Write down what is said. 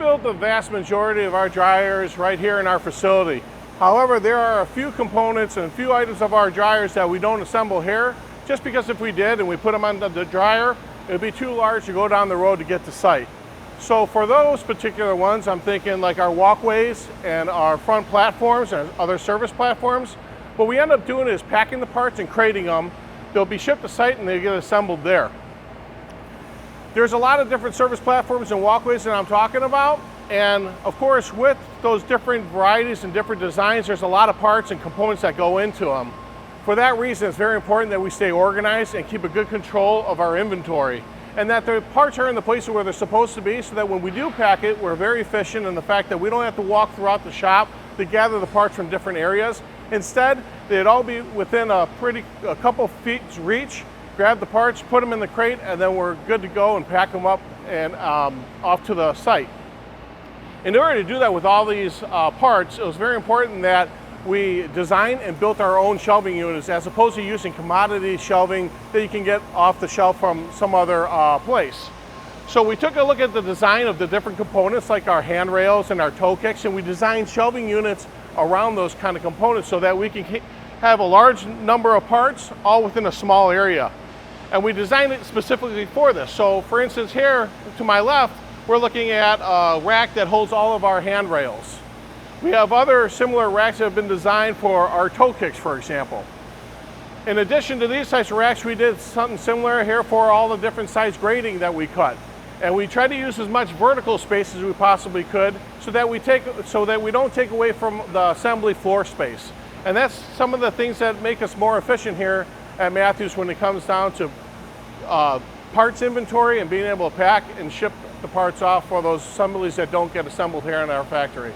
build the vast majority of our dryers right here in our facility. However, there are a few components and a few items of our dryers that we don't assemble here, just because if we did and we put them on the dryer, it would be too large to go down the road to get to site. So for those particular ones, I'm thinking like our walkways and our front platforms and other service platforms. What we end up doing is packing the parts and crating them. They'll be shipped to site and they get assembled there. There's a lot of different service platforms and walkways that I'm talking about. And of course, with those different varieties and different designs, there's a lot of parts and components that go into them. For that reason, it's very important that we stay organized and keep a good control of our inventory, and that the parts are in the places where they're supposed to be, so that when we do pack it, we're very efficient in the fact that we don't have to walk throughout the shop to gather the parts from different areas. Instead, they'd all be within a couple feet's reach, grab the parts, put them in the crate, and then we're good to go and pack them up and off to the site. In order to do that with all these parts, it was very important that we designed and built our own shelving units, as opposed to using commodity shelving that you can get off the shelf from some other place. So we took a look at the design of the different components, like our handrails and our toe kicks, and we designed shelving units around those kind of components so that we can have a large number of parts all within a small area. And we designed it specifically for this. So for instance, here to my left, we're looking at a rack that holds all of our handrails. We have other similar racks that have been designed for our toe kicks, for example. In addition to these types of racks, we did something similar here for all the different size grating that we cut. And we try to use as much vertical space as we possibly could so that we don't take away from the assembly floor space. And that's some of the things that make us more efficient here at Mathews when it comes down to parts inventory and being able to pack and ship the parts off for those assemblies that don't get assembled here in our factory.